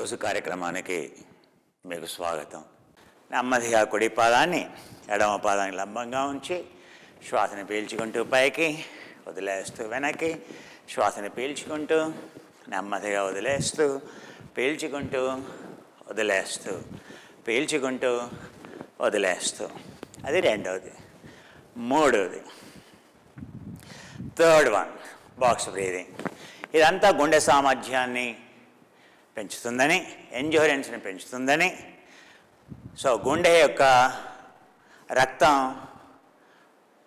ఈరోజు కార్యక్రమానికి మీకు స్వాగతం. నెమ్మదిగా కుడి పాదాన్ని ఎడమ పాదానికి లంబంగా ఉంచి శ్వాసను పీల్చుకుంటూ పైకి వదిలేస్తూ వెనక్కి, శ్వాసను పీల్చుకుంటూ నెమ్మదిగా వదిలేస్తూ, పీల్చుకుంటూ వదిలేస్తూ, పీల్చుకుంటూ వదిలేస్తూ. అది రెండవది. మూడవది, థర్డ్ వన్, బాక్స్ బ్రీదింగ్. ఇదంతా గుండె సామర్థ్యాన్ని పెంచుతుందని, ఎండ్యూరెన్స్ని పెంచుతుందని, సో గుండె యొక్క రక్తం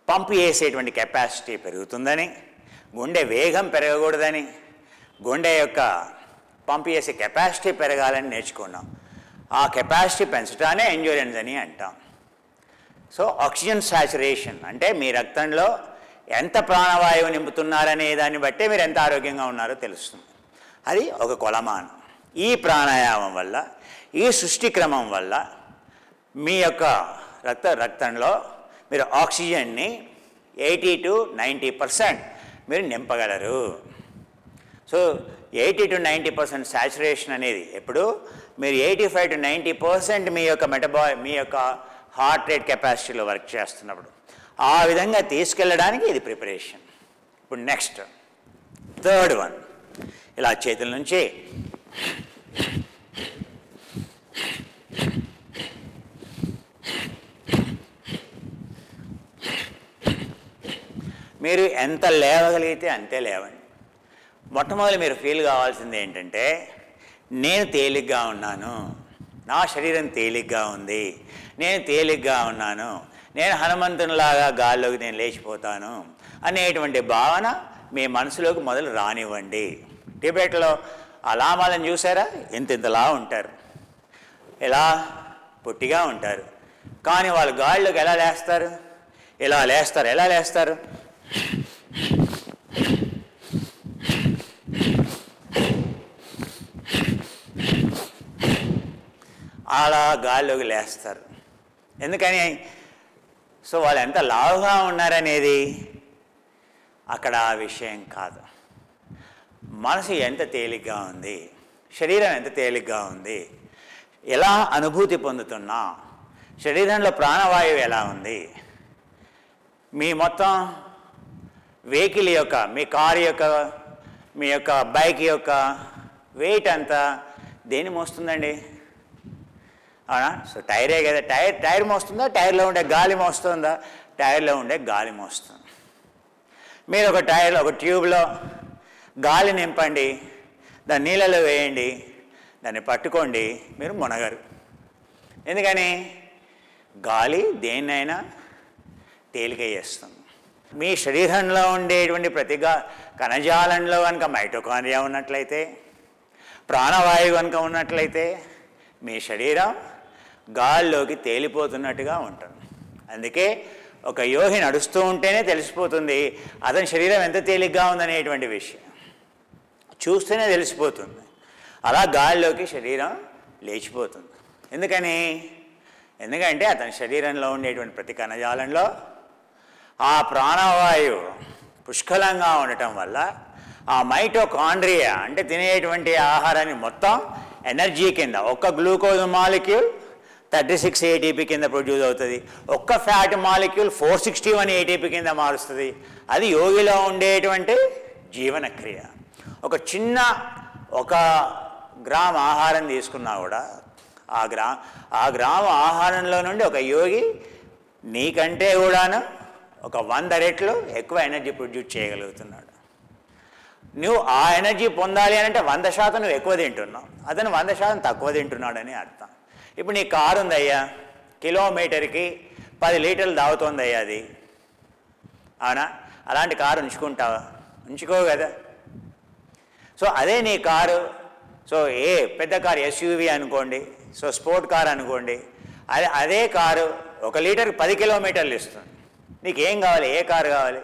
పంపు చేసేటువంటి కెపాసిటీ పెరుగుతుందని, గుండె వేగం పెరగకూడదని, గుండె యొక్క పంపు చేసే కెపాసిటీ పెరగాలని నేర్చుకున్నాం. ఆ కెపాసిటీ పెంచడానే ఎండ్యూరెన్స్ అని అంటాం. సో ఆక్సిజన్ సాచురేషన్ అంటే మీ రక్తంలో ఎంత ప్రాణవాయువు నింపుతున్నారనే దాన్ని బట్టే మీరు ఎంత ఆరోగ్యంగా ఉన్నారో తెలుస్తుంది. అది ఒక కొలమానం. ఈ ప్రాణాయామం వల్ల, ఈ సృష్టి క్రమం వల్ల మీ యొక్క రక్తంలో మీరు ఆక్సిజన్ని 80 to 90% మీరు నింపగలరు. సో 80 to 90% సాచురేషన్ అనేది ఎప్పుడు మీరు 85 to 90% మీ యొక్క హార్ట్ రేట్ కెపాసిటీలో వర్క్ చేస్తున్నప్పుడు ఆ విధంగా తీసుకెళ్ళడానికి ఇది ప్రిపరేషన్. ఇప్పుడు నెక్స్ట్ థర్డ్ వన్, ఇలా చేతుల నుంచి మీరు ఎంత లేవగలిగితే అంతే లేవండి. మొట్టమొదటి మీరు ఫీల్ కావాల్సింది ఏంటంటే, నేను తేలిగ్గా ఉన్నాను, నా శరీరం తేలిగ్గా ఉంది, నేను తేలిగ్గా ఉన్నాను, నేను హనుమంతునిలాగా గాల్లోకి నేను లేచిపోతాను అనేటువంటి భావన మీ మనసులోకి మొదలు రానివ్వండి. టిబెట్లో ఆ లామాలను చూసారా? ఇంతలా ఉంటారు, ఇలా పొట్టిగా ఉంటారు, కానీ వాళ్ళు గాల్లోకి ఎలా లేస్తారు? ఇలా లేస్తారు. ఎలా లేస్తారు? అలా గాల్లోకి లేస్తారు. ఎందుకని? సో వాళ్ళు ఎంత లావుగా ఉన్నారనేది అక్కడ ఆ విషయం కాదు. మనసు ఎంత తేలిగ్గా ఉంది, శరీరం ఎంత తేలిగ్గా ఉంది, ఎలా అనుభూతి పొందుతున్నా, శరీరంలో ప్రాణవాయువు ఎలా ఉంది, మీ మొత్తం వెహికల్ యొక్క, మీ కారు యొక్క, మీ యొక్క బైక్ యొక్క వెయిట్ అంతా దేన్ని మోస్తుందండి? అవునా? సో టైరే కదా. టైర్ మోస్తుందా? టైర్లో ఉండే గాలి మోస్తుందా? టైర్లో ఉండే గాలి మోస్తుంది. మీరు ఒక టైర్లో, ఒక ట్యూబ్లో గాలి నింపండి, దాన్ని నీళ్ళలో వేయండి, దాన్ని పట్టుకోండి, మీరు మునగరు. ఎందుకని? గాలి దేన్నైనా తేలిక చేస్తుంది. మీ శరీరంలో ఉండేటువంటి ప్రతి కణజాలంలో కనుక మైటోకాండ్రియా ఉన్నట్లయితే, ప్రాణవాయువు కనుక ఉన్నట్లయితే మీ శరీరం గాల్లోకి తేలిపోతున్నట్టుగా ఉంటుంది. అందుకే ఒక యోగి నడుస్తూ ఉంటేనే తెలిసిపోతుంది అతని శరీరం ఎంత తేలిగ్గా ఉందనేటువంటి విషయం. చూస్తేనే తెలిసిపోతుంది. అలా గాల్లోకి శరీరం లేచిపోతుంది. ఎందుకంటే అతని శరీరంలో ఉండేటువంటి ప్రతి కణజాలంలో ఆ ప్రాణవాయువు పుష్కలంగా ఉండటం వల్ల ఆ మైటోకాండ్రియా అంటే తినేటువంటి ఆహారాన్ని మొత్తం ఎనర్జీ కింద, ఒక్క గ్లూకోజ్ మాలిక్యూల్ 36 ATP కింద ప్రొడ్యూస్ అవుతుంది, ఒక్క ఫ్యాట్ మాలిక్యూల్ 461 ATP కింద మారుస్తుంది. అది యోగిలో ఉండేటువంటి జీవనక్రియ. ఒక గ్రామ్ ఆహారం తీసుకున్నా కూడా ఆ గ్రామ్ ఆహారంలో నుండి ఒక యోగి నీకంటే కూడాను ఒక 100 రెట్లు ఎక్కువ ఎనర్జీ ప్రొడ్యూస్ చేయగలుగుతున్నాడు. నువ్వు ఆ ఎనర్జీ పొందాలి అంటే 100% నువ్వు ఎక్కువ తింటున్నావు, అతను 100% తక్కువ తింటున్నాడని అర్థం. ఇప్పుడు నీ కారు ఉందయ్యా, కిలోమీటర్కి 10 లీటర్లు తాగుతోందయ్యా అది, అవునా? అలాంటి కారు ఉంచుకుంటావా? ఉంచుకోవు కదా. సో అదే నీ కారు, సో పెద్ద కారు SUV అనుకోండి, సో స్పోర్ట్ కార్ అనుకోండి, అదే కారు 1 లీటర్కి 10 కిలోమీటర్లు ఇస్తుంది. నీకేం కావాలి? ఏ కారు కావాలి?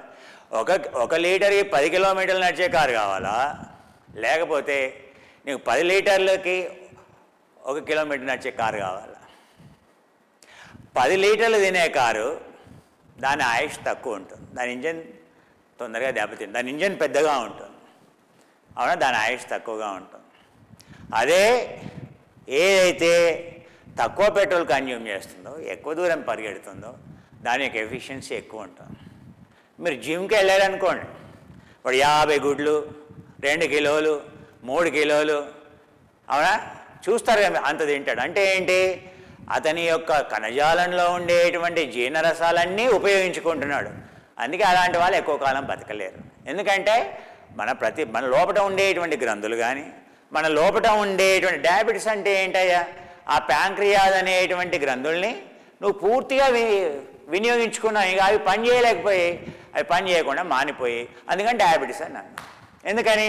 ఒక లీటర్కి 10 కిలోమీటర్లు నడిచే కారు కావాలా? లేకపోతే నీకు 10 లీటర్లకి 1 కిలోమీటర్ నడిచే కారు కావాలా? 10 లీటర్లు తినే కారు దాని ఆయుష్ తక్కువ ఉంటుంది, దాని ఇంజన్ తొందరగా దెబ్బతింటుంది, దాని ఇంజన్ పెద్దగా ఉంటుంది, అవునా? దాని ఆయుష్ తక్కువగా ఉంటుంది. అదే ఏదైతే తక్కువ పెట్రోల్ కన్జ్యూమ్ చేస్తుందో, ఎక్కువ దూరం పరిగెడుతుందో దాని యొక్క ఎఫిషియన్సీ ఎక్కువ ఉంటుంది. మీరు జిమ్కి వెళ్ళారనుకోండి, వాడు 50 గుడ్లు, 2 కిలోలు, 3 కిలోలు, అవునా, చూస్తారు కదా, అంత తింటాడు. అంటే ఏంటి? అతని యొక్క కణజాలంలో ఉండేటువంటి జీర్ణరసాలన్నీ ఉపయోగించుకుంటున్నాడు. అందుకే అలాంటి వాళ్ళు ఎక్కువ కాలం బతకలేరు. ఎందుకంటే మన లోపల ఉండేటువంటి గ్రంథులు కానీ, మన లోపల ఉండేటువంటి డయాబెటీస్ అంటే ఏంటయ్యా? ఆ ప్యాంక్రియాస్ అనేటువంటి గ్రంథుల్ని నువ్వు పూర్తిగా వినియోగించుకున్నావు. ఇక అవి పని చేయలేకపోయి, అవి పని చేయకుండా మానిపోయి, అందుకని డయాబెటీస్ అన్నాను. ఎందుకని?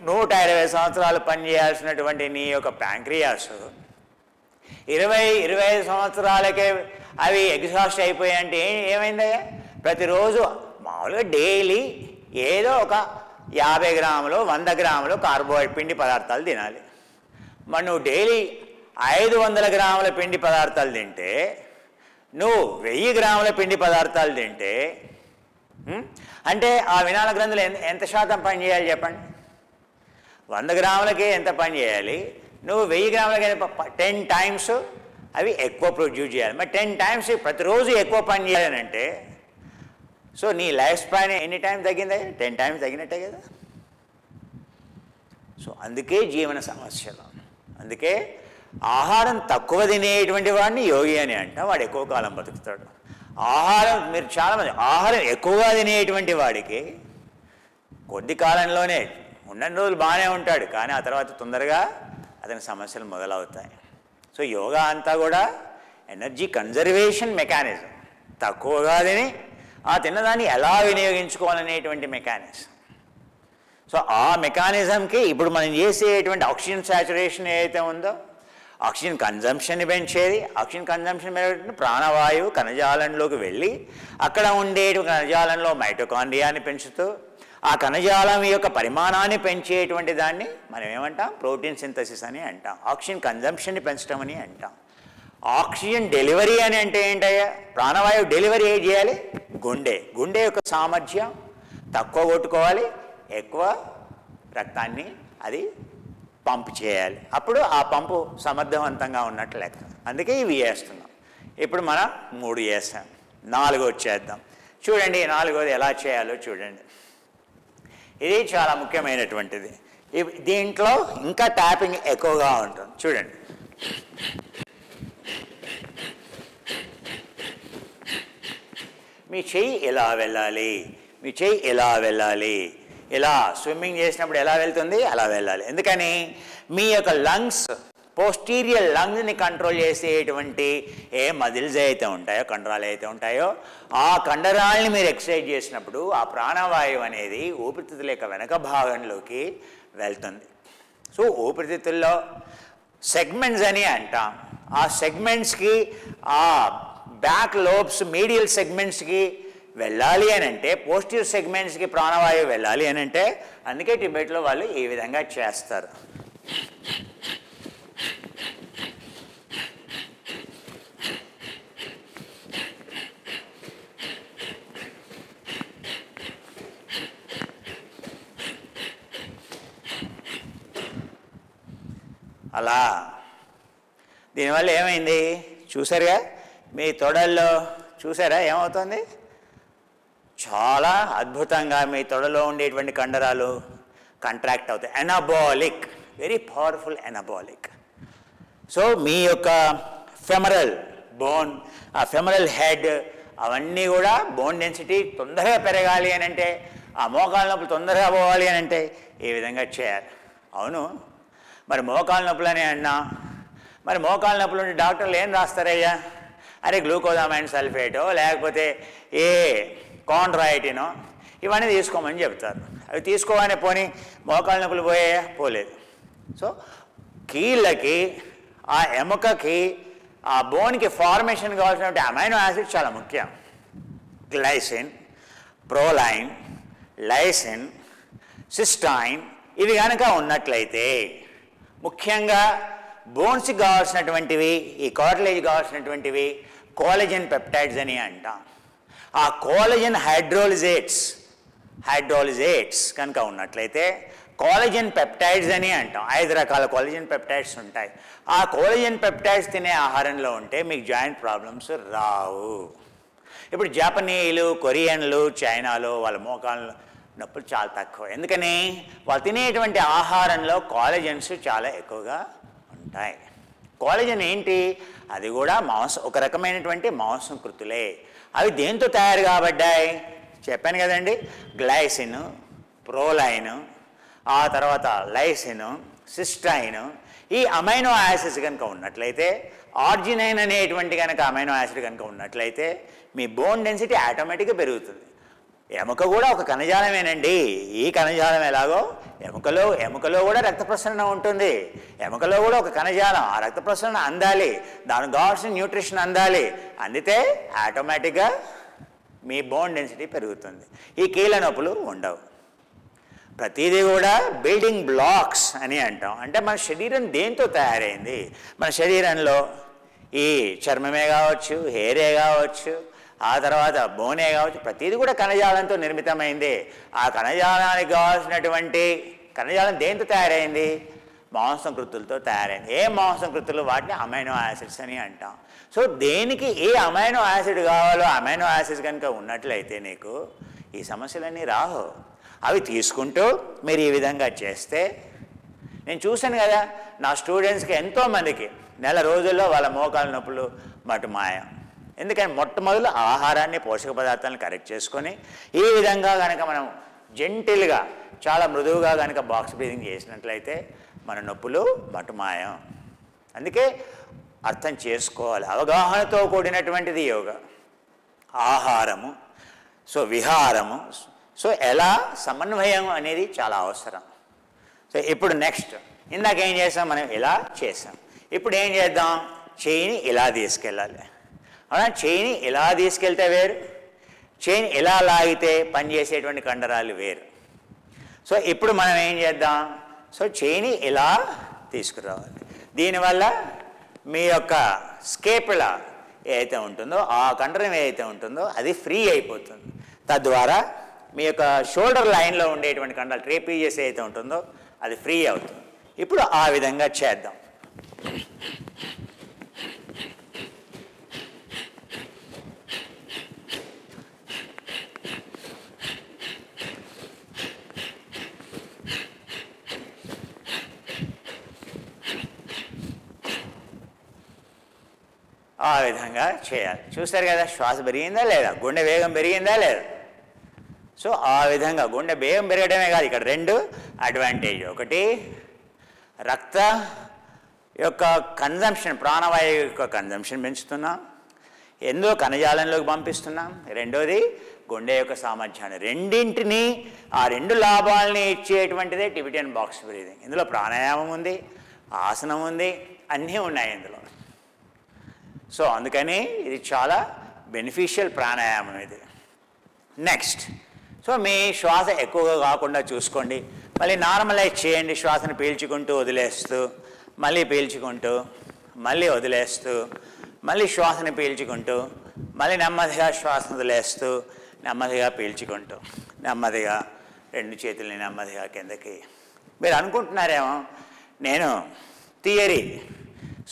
120 సంవత్సరాలు పనిచేయాల్సినటువంటి నీ యొక్క ప్యాంక్రియాస్ 20-25 సంవత్సరాలకే అవి ఎగ్జాస్ట్ అయిపోయాయంటే ఏమైందయ్యా? ప్రతిరోజు మామూలుగా డైలీ ఏదో ఒక 50 గ్రాములు 100 గ్రాములు కార్బోహైడ్రేట్ పిండి పదార్థాలు తినాలి. మరి నువ్వు డైలీ 500 గ్రాముల పిండి పదార్థాలు తింటే, నువ్వు 1000 గ్రాముల పిండి పదార్థాలు తింటే, అంటే ఆ వినాల గ్రంథులు ఎంత శాతం పని చేయాలి చెప్పండి? 100 గ్రాములకి ఎంత పని చేయాలి? నువ్వు 1000 గ్రాములకి 10 టైమ్స్ అవి ఎక్కువ ప్రొడ్యూస్ చేయాలి. మరి 10 టైమ్స్ ప్రతిరోజు ఎక్కువ పని చేయాలని అంటే, సో నీ లైఫ్ స్పాన్ ఎన్ని టైమ్స్ తగ్గిందా? 10 టైమ్స్ తగ్గినట్టే కదా. సో అందుకే జీవన సమస్యలు. అందుకే ఆహారం తక్కువ తినేటువంటి వాడిని యోగి అని అంటాం, వాడు ఎక్కువ కాలం బతుకుతాడు. మీరు చాలామంది ఆహారం ఎక్కువగా తినేటువంటి వాడికి కొద్ది కాలంలోనే ఉన్న రోజులు బాగానే ఉంటాడు, కానీ ఆ తర్వాత తొందరగా అతని సమస్యలు మొదలవుతాయి. సో యోగా అంతా కూడా ఎనర్జీ కన్జర్వేషన్ మెకానిజం. తక్కువగా తిని ఆ తిన్నదాన్ని ఎలా వినియోగించుకోవాలనేటువంటి మెకానిజం. సో ఆ మెకానిజంకి ఇప్పుడు మనం చేసేటువంటి ఆక్సిజన్ సాచురేషన్ ఏదైతే ఉందో, ఆక్సిజన్ కన్జంప్షన్ని పెంచేది. ఆక్సిజన్ కన్జంప్షన్ పెరిగిన ప్రాణవాయువు కణజాలంలోకి వెళ్ళి అక్కడ ఉండే కణజాలంలో మైటోకాండ్రియాని పెంచుతూ ఆ కణజాలం యొక్క పరిమాణాన్ని పెంచేటువంటి దాన్ని మనం ఏమంటాం? ప్రోటీన్ సింథసిస్ అని అంటాం. ఆక్సిజన్ కన్జంప్షన్ని పెంచడం అని అంటాం. ఆక్సిజన్ డెలివరీ అని అంటే ఏంటయ్యా? ప్రాణవాయువు డెలివరీ ఏం చేయాలి? గుండె యొక్క సామర్థ్యం తక్కువ కొట్టుకోవాలి, ఎక్కువ రక్తాన్ని అది పంపు చేయాలి. అప్పుడు ఆ పంపు సమర్థవంతంగా ఉన్నట్లు లెక్క. అందుకే ఇవి చేస్తున్నాం. ఇప్పుడు మనం 3 చేస్తాం, 4 చేద్దాం. చూడండి 4వది ఎలా చేయాలో చూడండి. ఇది చాలా ముఖ్యమైనటువంటిది. దీంట్లో ఇంకా ట్యాపింగ్ ఎక్కువగా ఉంటుంది. చూడండి, మీ చెయ్యి ఎలా వెళ్ళాలి, మీ చెయ్యి ఎలా వెళ్ళాలి, ఇలా స్విమ్మింగ్ చేసినప్పుడు ఎలా వెళ్తుంది అలా వెళ్ళాలి. ఎందుకని? మీ యొక్క లంగ్స్, పోస్టీరియర్ లంగ్స్ని కంట్రోల్ చేసేటువంటి ఏ మజిల్స్ అయితే ఉంటాయో, కండరాలు అయితే ఉంటాయో, ఆ కండరాలని మీరు ఎక్సర్సైజ్ చేసినప్పుడు ఆ ప్రాణవాయువు అనేది ఊపిరితిత్తుల యొక్క వెనక భాగంలోకి వెళ్తుంది. సో ఊపిరితిత్తుల్లో సెగ్మెంట్స్ అని అంటాం. ఆ సెగ్మెంట్స్కి, ఆ బ్యాక్ లోబ్స్ మీడియల్ సెగ్మెంట్స్కి వెళ్ళాలి అని అంటే, పోస్టీరియర్ సెగ్మెంట్స్కి ప్రాణవాయువు వెళ్ళాలి అని అంటే, అందుకే టిబెట్లో వాళ్ళు ఈ విధంగా చేస్తారు. అలా దీనివల్ల ఏమైంది చూసారుగా? మీ తొడల్లో చూసారా ఏమవుతుంది? చాలా అద్భుతంగా మీ తొడలో ఉండేటువంటి కండరాలు కంట్రాక్ట్ అవుతాయి. Anabolic, very powerful anabolic. So మీ యొక్క ఫెమరల్ బోన్, ఆ ఫెమరల్ హెడ్, అవన్నీ కూడా బోన్ డెన్సిటీ తొందరగా పెరగాలి అని అంటే, ఆ మోకాళ్ళ నొప్పులు తొందరగా పోవాలి అని అంటే ఈ విధంగా చేయాలి. అవును, మరి మోకాళ్ళ నొప్పులని అన్నా, మరి మోకాళ్ళ నొప్పులు ఉంటే డాక్టర్లు ఏం రాస్తారయ్యా? అరే గ్లూకోజామైన్ సల్ఫేటో లేకపోతే ఏ కాండ్రాయిటినో ఇవన్నీ తీసుకోమని చెప్తారు. అవి తీసుకోగానే పోనీ మోకాళ్ళ నొప్పులు పోయాయా? పోలేదు. సో కీళ్ళకి, ఆ ఎముకకి, ఆ బోన్కి ఫార్మేషన్ కావాల్సినటువంటి అమైనో యాసిడ్స్ చాలా ముఖ్యం. గ్లైసిన్, ప్రోలైన్, లైసిన్, సిస్టైన్, ఇవి కనుక ఉన్నట్లయితే, ముఖ్యంగా బోన్స్కి కావాల్సినటువంటివి, ఈ కార్టిలేజ్ కావాల్సినటువంటివి కోలజన్ పెప్టైడ్స్ అని అంటాం. ఆ కోలజన్ హైడ్రోలిజేట్స్ కనుక ఉన్నట్లయితే, కోలజన్ పెప్టైడ్స్ అని అంటాం. 5 రకాల కోలజన్ పెప్టైడ్స్ ఉంటాయి. ఆ కోలజన్ పెప్టైడ్స్ తినే ఆహారంలో ఉంటే మీకు జాయింట్ ప్రాబ్లమ్స్ రావు. ఇప్పుడు జపనీయులు, కొరియన్లు, చైనాలో వాళ్ళ మోకాళ్ళ నొప్పులు చాలా తక్కువ. ఎందుకని? వాళ్ళు తినేటువంటి ఆహారంలో కోలజన్స్ చాలా ఎక్కువగా ఉంటాయి. కోలజన్ ఏంటి? అది కూడా ఒక రకమైనటువంటి మాంసకృతులే. అవి దేంతో తయారు కాబడ్డాయి? చెప్పాను కదండి, గ్లైసిన్, ప్రోలైన్, ఆ తర్వాత లైసిన్, సిస్టైన్, ఈ అమైనో యాసిడ్స్ కనుక ఉన్నట్లయితే, ఆర్జినైన్ అనేటువంటి కనుక అమైనో యాసిడ్ కనుక ఉన్నట్లయితే మీ బోన్ డెన్సిటీ ఆటోమేటిక్గా పెరుగుతుంది. ఎముక కూడా ఒక కణజాలమేనండి. ఈ కణజాలం ఎలాగో ఎముకలో కూడా రక్త ప్రసరణ ఉంటుంది. ఎముకలో కూడా ఒక కణజాలం. ఆ రక్త ప్రసరణ అందాలి, దానికి కావాల్సిన న్యూట్రిషన్ అందాలి. అందితే ఆటోమేటిక్గా మీ బోన్ డెన్సిటీ పెరుగుతుంది. ఈ కీళ్ళ నొప్పులు ఉండవు. ప్రతిదీ కూడా బిల్డింగ్ బ్లాక్స్ అని అంటాం. అంటే మన శరీరం దేంతో తయారైంది? మన శరీరంలో ఈ చర్మమే కావచ్చు, హెయిరే కావచ్చు, ఆ తర్వాత బోనే కావచ్చు, ప్రతిదీ కూడా కణజాలంతో నిర్మితమైంది. ఆ కణజాలానికి కావాల్సినటువంటి కణజాలం దేంతో తయారైంది? మాంసకృతులతో తయారైంది. ఏ మాంసకృతులు? వాటిని అమైనో యాసిడ్స్ అని అంటాం. సో దేనికి ఏ అమైనో యాసిడ్ కావాలో అమైనో యాసిడ్స్ కనుక ఉన్నట్లయితే నీకు ఈ సమస్యలన్నీ రావు. అవి తీసుకుంటూ మీరు ఈ విధంగా చేస్తే, నేను చూశాను కదా నా స్టూడెంట్స్కి ఎంతోమందికి నెల రోజుల్లో వాళ్ళ మోకాల నొప్పులు మటుమాయం. ఎందుకని? మొట్టమొదలు ఆహారాన్ని, పోషక పదార్థాలను కరెక్ట్ చేసుకొని ఈ విధంగా కనుక మనం జెంటిల్గా చాలా మృదువుగా కనుక బాక్స్ బ్రీదింగ్ చేసినట్లయితే మన నొప్పులు మటుమాయం. అందుకే అర్థం చేసుకోవాలి. అవగాహనతో కూడినటువంటిది యోగా. ఆహారము, సో విహారము, సో ఎలా సమన్వయం అనేది చాలా అవసరం. సో ఇప్పుడు నెక్స్ట్, ఇందాక ఏం చేసాం మనం? ఇలా చేసాం. ఇప్పుడు ఏం చేద్దాం? చేయిని ఇలా తీసుకెళ్ళాలి. అవునా? చేయిని ఇలా తీసుకెళ్తే వేరు, చేయిని ఇలా లాగితే పనిచేసేటువంటి కండరాలు వేరు. సో ఇప్పుడు మనం ఏం చేద్దాం? సో చేయిని ఇలా తీసుకురావాలి. దీనివల్ల మీ యొక్క స్కేపులా ఏదైతే ఉంటుందో, ఆ కండరం ఏదైతే ఉంటుందో అది ఫ్రీ అయిపోతుంది. తద్వారా మీ యొక్క షోల్డర్ లైన్లో ఉండేటువంటి కండరాలు, ట్రేపీజియస్ ఏదైతే ఉంటుందో అది ఫ్రీ అవుతుంది. ఇప్పుడు ఆ విధంగా చేద్దాం. ఆ విధంగా చేయాలి. చూస్తారు కదా శ్వాస పెరిగిందా లేదా, గుండె వేగం పెరిగిందా లేదా. సో ఆ విధంగా గుండె వేగం పెరగడమే కాదు, ఇక్కడ 2 అడ్వాంటేజ్. ఒకటి రక్త యొక్క కన్జంప్షన్, ప్రాణవాయువు యొక్క కన్జంప్షన్ పెంచుతున్నాం, ఎందులో కణజాలంలోకి పంపిస్తున్నాం. రెండోది గుండె యొక్క సామర్థ్యాన్ని, రెండింటినీ ఆ 2 లాభాలని ఇచ్చేటువంటిదే టిబెటియన్ బాక్స్ బ్రీదింగ్. ఇందులో ప్రాణాయామం ఉంది, ఆసనం ఉంది, అన్నీ ఉన్నాయి ఇందులో. సో అందుకని ఇది చాలా బెనిఫిషియల్ ప్రాణాయామం ఇది. నెక్స్ట్, సో మీ శ్వాస ఎక్కువగా కాకుండా చూసుకోండి. మళ్ళీ నార్మలైజ్ చేయండి. శ్వాసను పీల్చుకుంటూ వదిలేస్తూ, మళ్ళీ పీల్చుకుంటూ, మళ్ళీ వదిలేస్తూ, మళ్ళీ శ్వాసను పీల్చుకుంటూ, మళ్ళీ నెమ్మదిగా శ్వాసను వదిలేస్తూ, నెమ్మదిగా పీల్చుకుంటూ, నెమ్మదిగా 2 చేతుల్ని నెమ్మదిగా కిందకి. మీరు అనుకుంటున్నారేమో నేను థియరీ,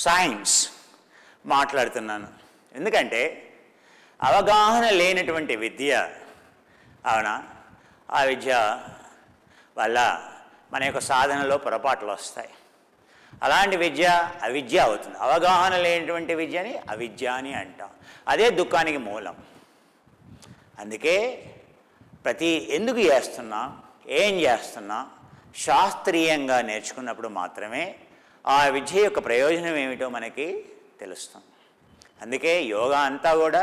సైన్స్ మాట్లాడుతున్నాను. ఎందుకంటే అవగాహన లేనటువంటి విద్య, అవునా, ఆ విద్య వల్ల మన యొక్క సాధనలో పొరపాట్లు వస్తాయి. అలాంటి విద్య అవిద్య అవుతుంది. అవగాహన లేనటువంటి విద్యని అవిద్య అని అంటాం. అదే దుఃఖానికి మూలం. అందుకే ఎందుకు చేస్తున్నా, ఏం చేస్తున్నా శాస్త్రీయంగా నేర్చుకున్నప్పుడు మాత్రమే ఆ విద్య యొక్క ప్రయోజనం ఏమిటో మనకి తెలుస్తాం. అందుకే యోగా అంతా కూడా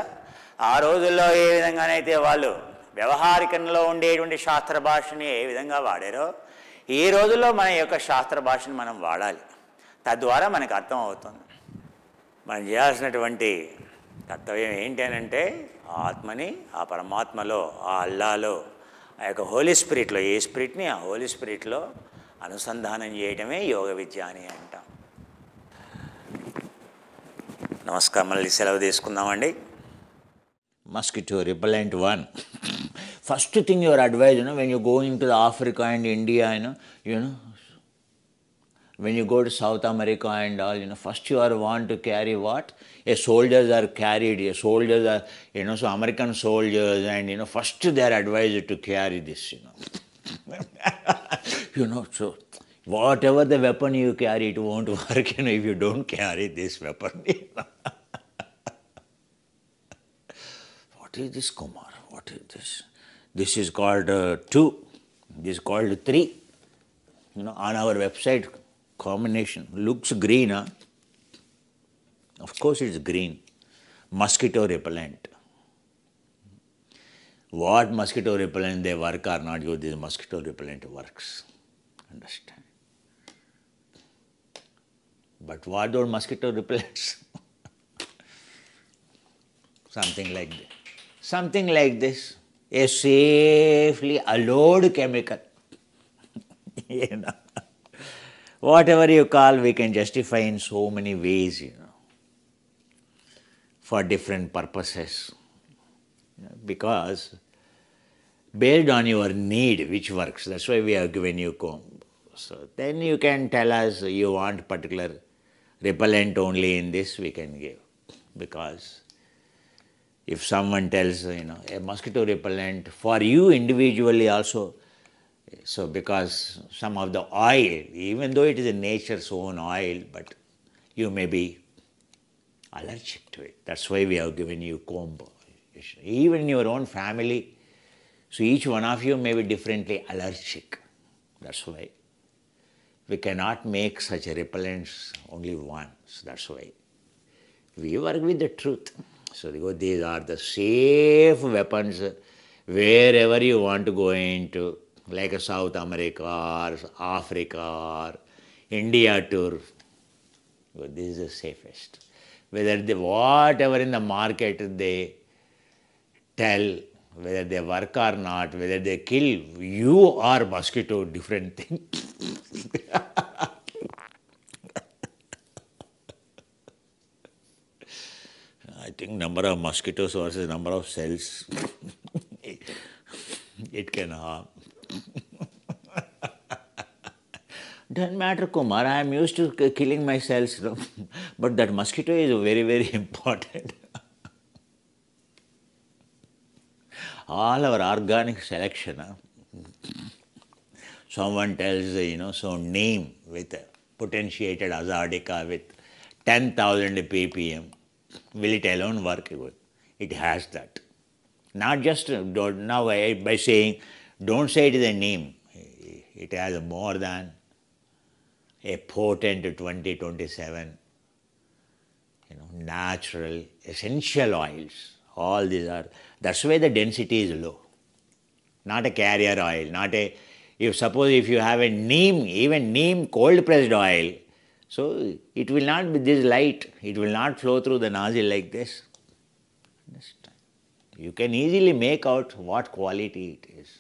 ఆ రోజుల్లో ఏ విధంగానైతే వాళ్ళు వ్యవహారికంలో ఉండేటువంటి శాస్త్ర భాషని ఏ విధంగా వాడారో, ఈ రోజుల్లో మన యొక్క శాస్త్ర భాషను మనం వాడాలి. తద్వారా మనకు అర్థం అవుతుంది. మనం చేయాల్సినటువంటి కర్తవ్యం ఏంటి అని అంటే, ఆత్మని ఆ పరమాత్మలో, ఆ అల్లాలో, ఆ యొక్క హోలీ స్పిరిట్లో, ఏ స్పిరిట్ని ఆ హోలీ స్పిరిట్లో అనుసంధానం చేయడమే యోగ విద్య అని అంటాం. నమస్కారం. మళ్ళీ సెలవు తీసుకుందామండి. Mosquito repellent 1 First thing you are advised, when you go into the Africa and India, when you go to South America and all, first you are want to carry what? Soldiers are carried, soldiers are, so American soldiers and, first they are advised to carry this, so whatever the weapon you carry, it won't work, if you don't carry this weapon. What is this, Kumar? What is this? This is called 2. This is called 3. On our website, combination looks green. Huh? Of course, it's green. Mosquito repellent. What mosquito repellent they work or not, this mosquito repellent works. Understand? But what those mosquito repellents? Something like this. Something like this. A safely allowed chemical. Whatever you call, we can justify in so many ways, for different purposes. Because based on your need, which works, that's why we have given you comb. So then you can tell us you want particular repellent only in this, we can give. Because if someone tells, a mosquito repellent for you individually also, so because some of the oil, even though it is in nature's own oil, but you may be allergic to it. That's why we have given you comb. Even in your own family, so each one of you may be differently allergic. That's why we cannot make such repellents only one. So that's why we work with the truth. So these are the safe weapons wherever you want to go into, like a South America or Africa or India tour. This is the safest. Whether whatever in the market they tell, whether they work or not, whether they kill you or mosquito, different thing. I think number of mosquitoes versus number of cells, it can harm. Doesn't matter, Kumar, I am used to killing my cells, but that mosquito is very, very important. All our organic selection, someone tells, so neem with potentiated azadirachta with 10,000 ppm, will it alone work? It has that. Not just now by saying, don't say it is a neem. It has more than a potent 20-27, natural essential oils. All these are, that's why the density is low. Not a carrier oil, suppose if you have a neem, even neem cold pressed oil, so it will not be this light, it will not flow through the nozzle like this. You can easily make out what quality it is.